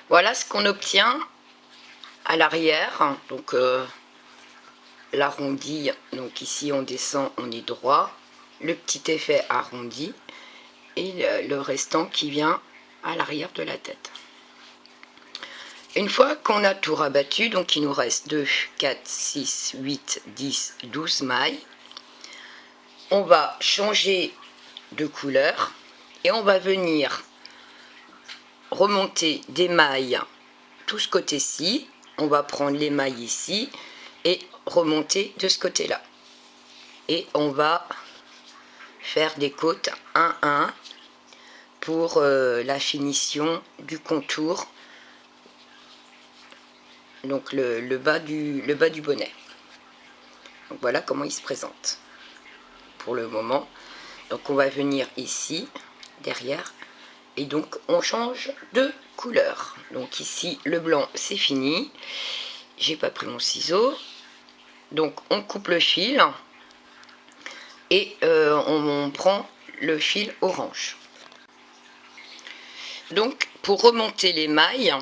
Voilà ce qu'on obtient à l'arrière. Donc l'arrondi, donc ici on descend, on est droit, le petit effet arrondi et le restant qui vient à l'arrière de la tête. Une fois qu'on a tout rabattu, donc il nous reste 2, 4, 6, 8, 10, 12 mailles, on va changer de couleur et on va venir remonter des mailles tout ce côté-ci. On va prendre les mailles ici et remonter de ce côté-là. Et on va faire des côtes 1 à 1 pour la finition du contour, donc le bas du bonnet. Donc voilà comment il se présente pour le moment. Donc on va venir ici derrière et donc on change de couleur. Donc ici le blanc c'est fini, j'ai pas pris mon ciseau, donc on coupe le fil et on prend le fil orange. Donc pour remonter les mailles,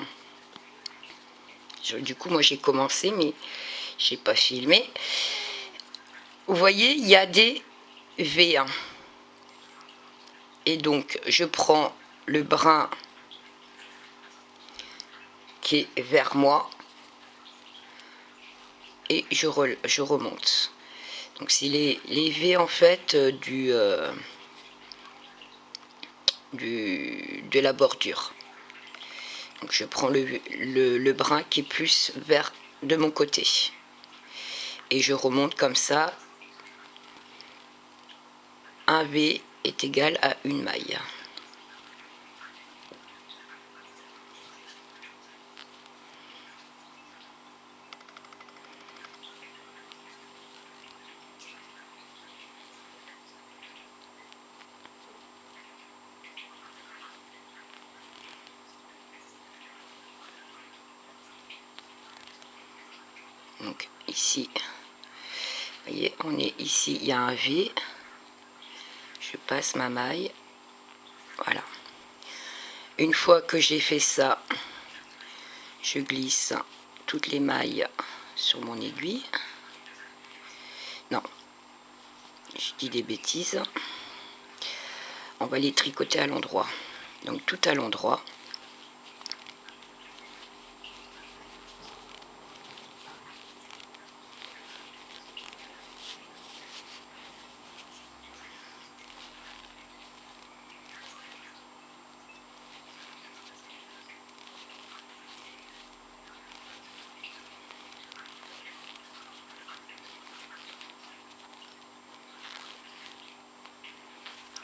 du coup moi j'ai commencé mais j'ai pas filmé. Vous voyez, il y a des V1 et donc je prends le brin qui est vers moi et je remonte. Donc c'est les V en fait de la bordure. Donc je prends le brin qui est plus vers de mon côté et je remonte comme ça. Un V est égal à une maille. Donc ici, vous voyez, on est ici, il y a un V. Je passe ma maille. Voilà. Une fois que j'ai fait ça, je glisse toutes les mailles sur mon aiguille. Non, je dis des bêtises. On va les tricoter à l'endroit. Donc tout à l'endroit.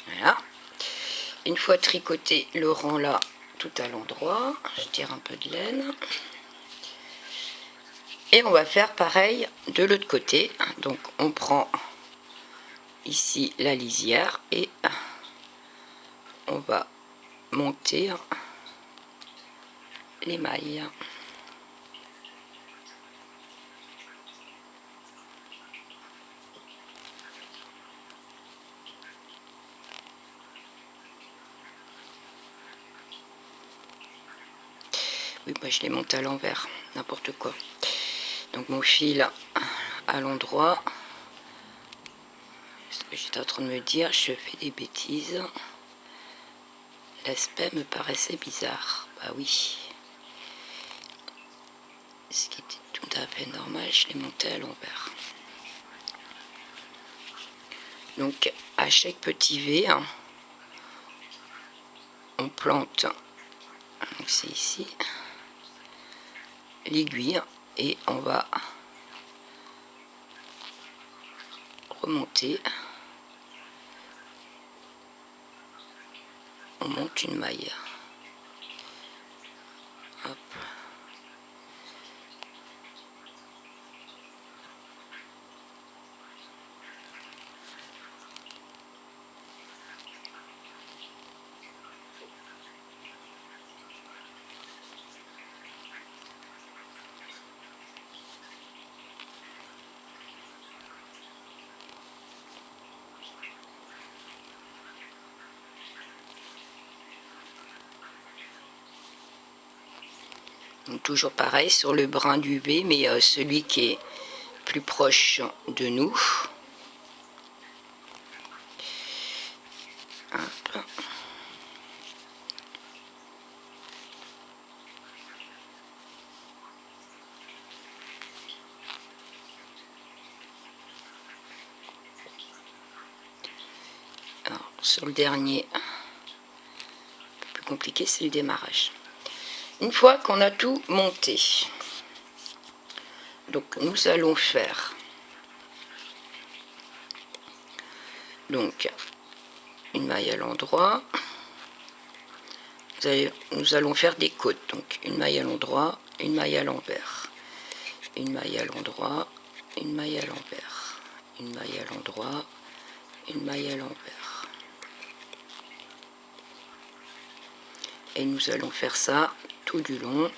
Voilà. Une fois tricoté le rang là, tout à l'endroit, je tire un peu de laine. Et on va faire pareil de l'autre côté. Donc on prend ici la lisière et on va monter les mailles. Oui, moi je les monte à l'envers, n'importe quoi. Donc mon fil à l'endroit. Ce que j'étais en train de me dire, je fais des bêtises. L'aspect me paraissait bizarre. Bah oui. Ce qui était tout à fait normal, je l'ai monté à l'envers. Donc à chaque petit V, on plante, donc c'est ici, l'aiguille et on va remonter. On monte une maille. Hop. Donc, toujours pareil sur le brin du V, mais celui qui est plus proche de nous. Hop. Alors, sur le dernier, un peu plus compliqué, c'est le démarrage. Une fois qu'on a tout monté, donc nous allons faire donc une maille à l'endroit. Nous allons faire des côtes, donc une maille à l'endroit, une maille à l'envers, une maille à l'endroit, une maille à l'envers, une maille à l'endroit, une maille à l'envers. Et nous allons faire ça tout du long.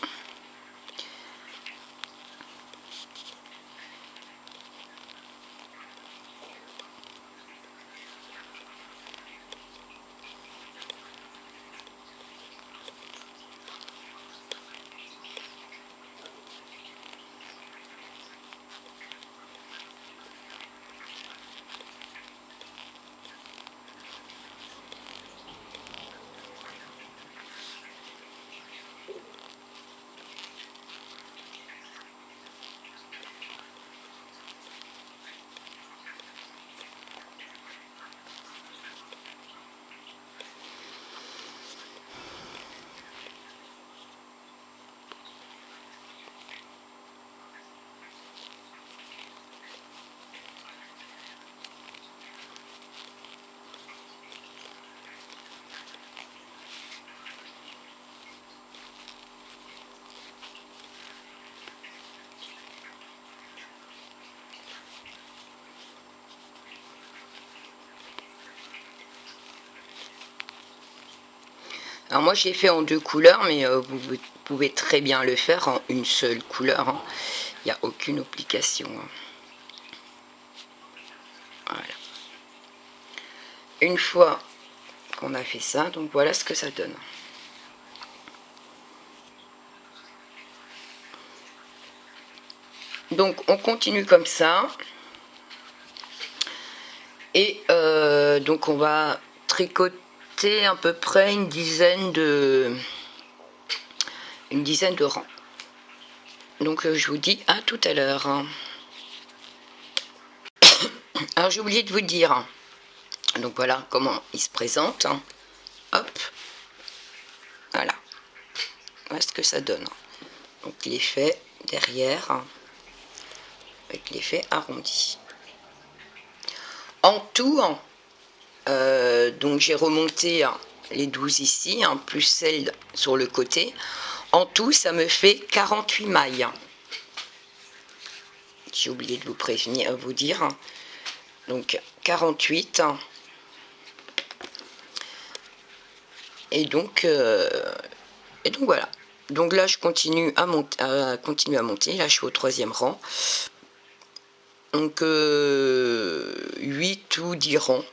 Alors moi j'ai fait en deux couleurs, mais vous pouvez très bien le faire en une seule couleur, hein. Il n'y a aucune obligation, hein. Voilà. Une fois qu'on a fait ça, donc voilà ce que ça donne. Donc on continue comme ça. Et donc on va tricoter à peu près une dizaine de rangs. Donc je vous dis à tout à l'heure. Alors j'ai oublié de vous dire, donc voilà comment il se présente. Hop, voilà, voilà ce que ça donne. Donc l'effet derrière avec l'effet arrondi. En tout, donc j'ai remonté les 12 ici, plus celle sur le côté. En tout, ça me fait 48 mailles. J'ai oublié de vous prévenir, vous dire. Donc 48. Et donc voilà. Donc là, je continue à monter. Là, je suis au 3e rang. Donc 8 ou 10 rangs.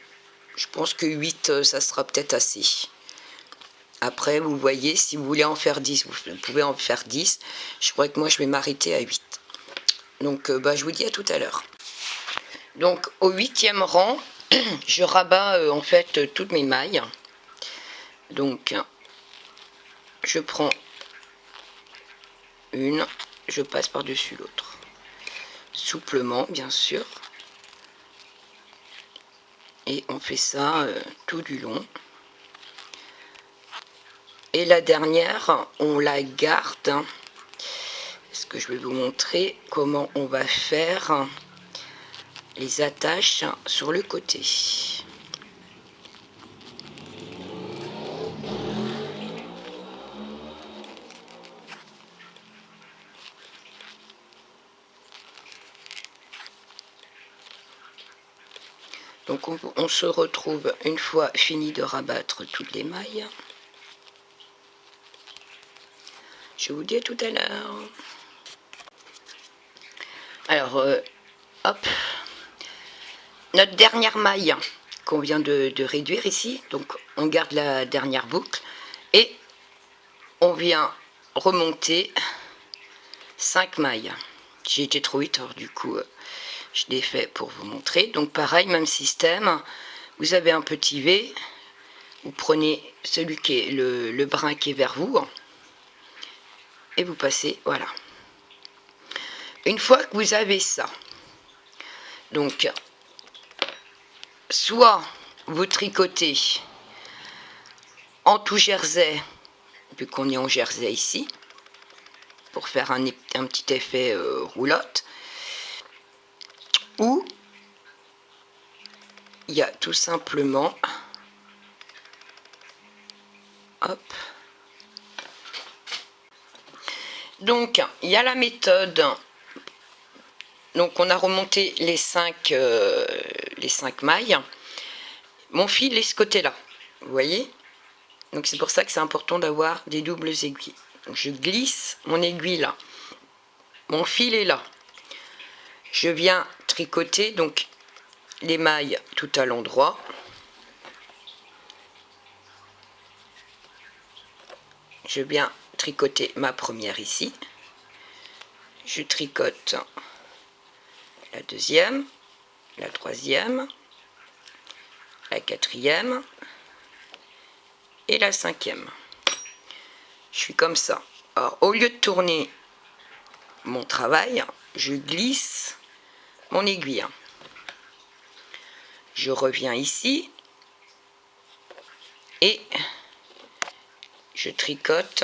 Je pense que 8, ça sera peut-être assez. Après, vous voyez, si vous voulez en faire 10, vous pouvez en faire 10. Je crois que moi, je vais m'arrêter à 8. Donc, je vous dis à tout à l'heure. Donc, au 8e rang, je rabats en fait toutes mes mailles. Donc, je prends une, je passe par-dessus l'autre. Souplement, bien sûr. Et on fait ça tout du long. Et la dernière, on la garde. Est-ce que je vais vous montrer comment on va faire les attaches sur le côté. Donc on se retrouve une fois fini de rabattre toutes les mailles. Je vous dis à tout à l'heure. Alors, hop, notre dernière maille qu'on vient de réduire ici, donc on garde la dernière boucle et on vient remonter 5 mailles. J'ai été trop vite, alors du coup je l'ai fait pour vous montrer. Donc pareil, même système, vous avez un petit V, vous prenez celui qui est le brin qui est vers vous et vous passez, voilà. Une fois que vous avez ça, donc soit vous tricotez en tout jersey, vu qu'on est en jersey ici, pour faire un petit effet roulotte, ou il y a tout simplement, hop, donc il y a la méthode, donc on a remonté les 5 mailles, mon fil est ce côté là, vous voyez, donc c'est pour ça que c'est important d'avoir des doubles aiguilles. Donc je glisse mon aiguille là, mon fil est là, je viens tricoter donc les mailles tout à l'endroit, je viens tricoter ma première ici, je tricote la deuxième, la troisième, la quatrième et la cinquième. Je suis comme ça. Alors au lieu de tourner mon travail, je glisse mon aiguille. Je reviens ici et je tricote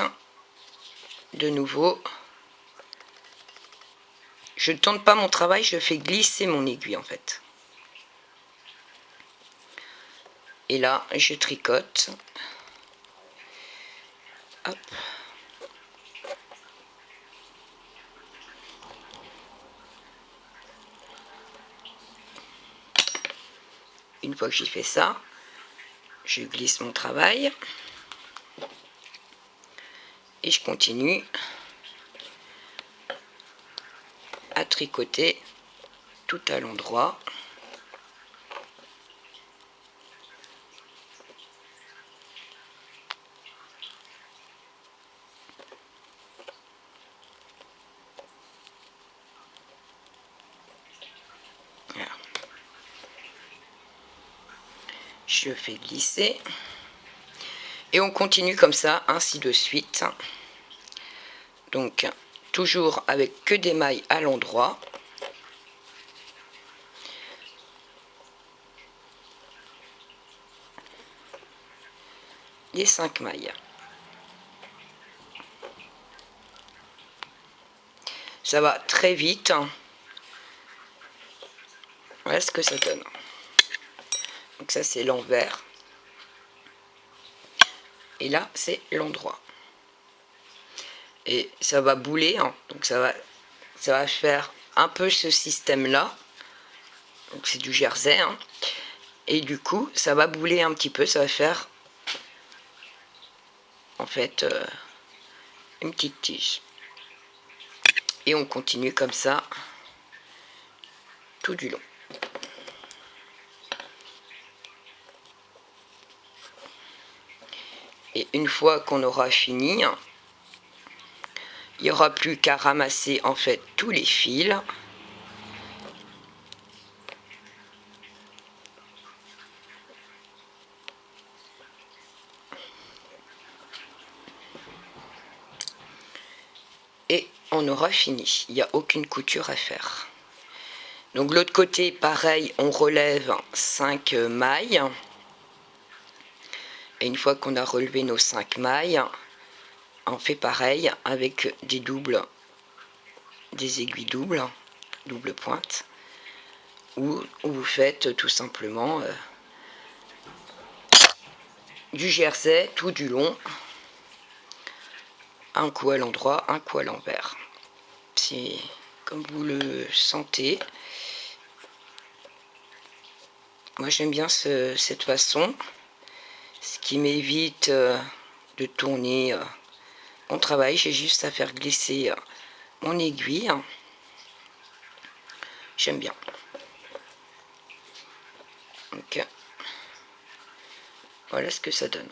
de nouveau. Je ne tourne pas mon travail, je fais glisser mon aiguille en fait. Et là, je tricote. Hop. Une fois que j'ai fait ça, je glisse mon travail et je continue à tricoter tout à l'endroit. Voilà. Je fais glisser et on continue comme ça, ainsi de suite. Donc toujours avec que des mailles à l'endroit. Les 5 mailles. Ça va très vite. Voilà ce que ça donne. Donc ça c'est l'envers. Et là c'est l'endroit. Et ça va bouler, hein. Donc ça va faire un peu ce système là. Donc c'est du jersey, hein. Et du coup ça va bouler un petit peu, ça va faire en fait une petite tige. Et on continue comme ça tout du long. Et une fois qu'on aura fini, il n'y aura plus qu'à ramasser en fait tous les fils. Et on aura fini. Il n'y a aucune couture à faire. Donc de l'autre côté, pareil, on relève 5 mailles. Et une fois qu'on a relevé nos 5 mailles, on fait pareil avec des doubles, des aiguilles doubles, double pointe, ou vous faites tout simplement du jersey tout du long, un coup à l'endroit, un coup à l'envers. C'est comme vous le sentez. Moi j'aime bien cette façon, ce qui m'évite de tourner mon travail. J'ai juste à faire glisser mon aiguille. J'aime bien. Donc voilà ce que ça donne.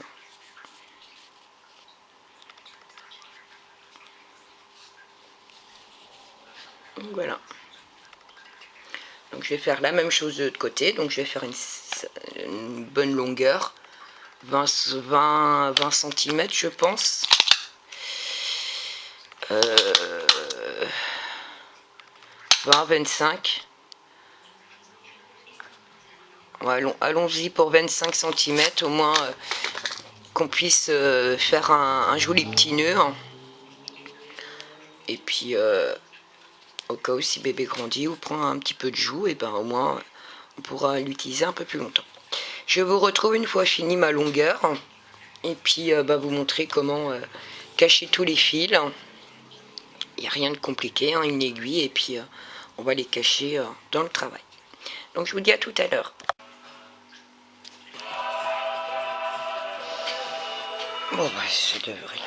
Donc voilà. Donc je vais faire la même chose de l'autre côté. Donc je vais faire une bonne longueur. 20 cm je pense. 20-25. Allons-y pour 25 cm, au moins qu'on puisse faire un joli petit nœud. Et puis au cas où si bébé grandit ou prend un petit peu de joue, et ben au moins on pourra l'utiliser un peu plus longtemps. Je vous retrouve une fois fini ma longueur, et puis vous montrer comment cacher tous les fils. Il n'y a rien de compliqué, hein, une aiguille, et puis on va les cacher dans le travail. Donc je vous dis à tout à l'heure. Bon bah ça devrait le faire.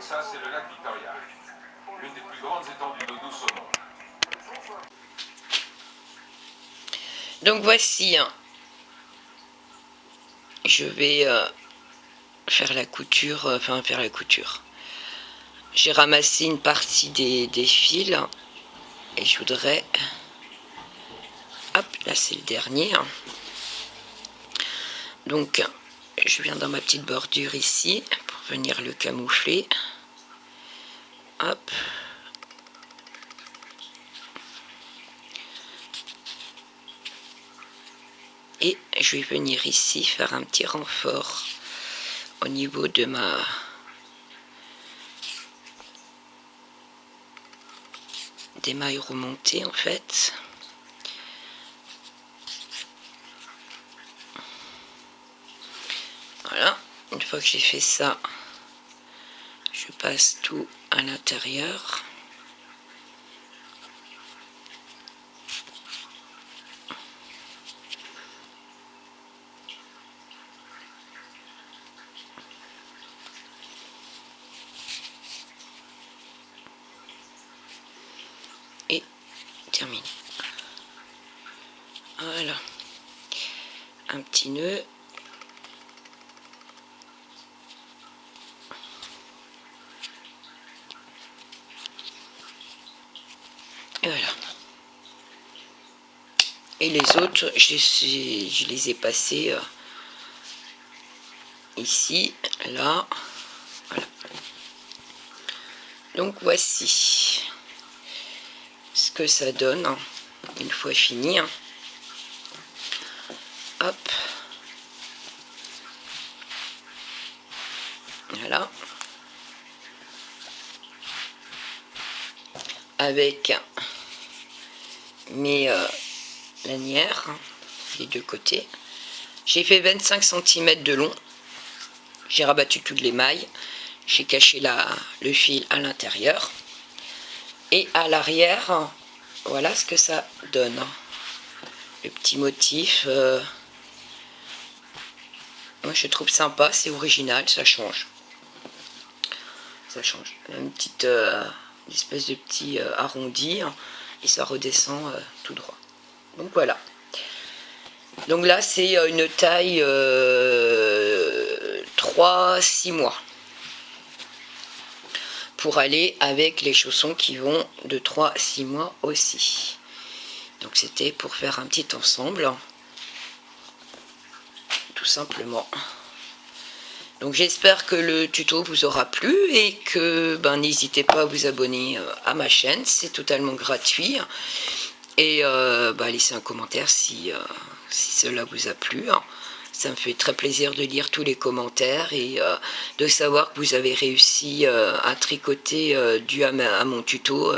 Ça, c'est le lac Victoria, l'une des plus grandes étendues d'eau douce au monde. Donc voici, hein. Je vais faire la couture, faire la couture. J'ai ramassé une partie des fils et je voudrais, hop, là c'est le dernier. Donc je viens dans ma petite bordure ici pour venir le camoufler. Hop. Et je vais venir ici faire un petit renfort au niveau de des mailles remontées en fait. Voilà, une fois que j'ai fait ça, je passe tout à l'intérieur. Et terminé. Voilà, un petit nœud. Et voilà. Et les autres, je les ai passés ici, là. Voilà. Donc voici ce que ça donne une fois fini. Hop. Voilà. Avec mes lanières des deux côtés. J'ai fait 25 cm de long. J'ai rabattu toutes les mailles. J'ai caché le fil à l'intérieur. Et à l'arrière, voilà ce que ça donne. Le petit motif. Moi je trouve sympa, c'est original, ça change. Ça change. Une petite espèce de petit arrondi et ça redescend tout droit. Donc voilà. Donc là c'est une taille 3-6 mois. Pour aller avec les chaussons qui vont de 3-6 mois aussi. Donc c'était pour faire un petit ensemble. Tout simplement. Donc j'espère que le tuto vous aura plu et que n'hésitez pas à vous abonner à ma chaîne, c'est totalement gratuit. Et laissez un commentaire si cela vous a plu. Ça me fait très plaisir de lire tous les commentaires et de savoir que vous avez réussi à tricoter dû à mon tuto.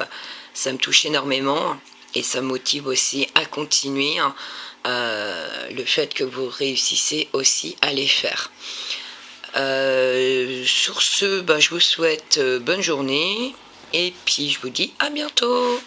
Ça me touche énormément et ça me motive aussi à continuer. Le fait que vous réussissez aussi à les faire. Sur ce, je vous souhaite bonne journée et puis je vous dis à bientôt.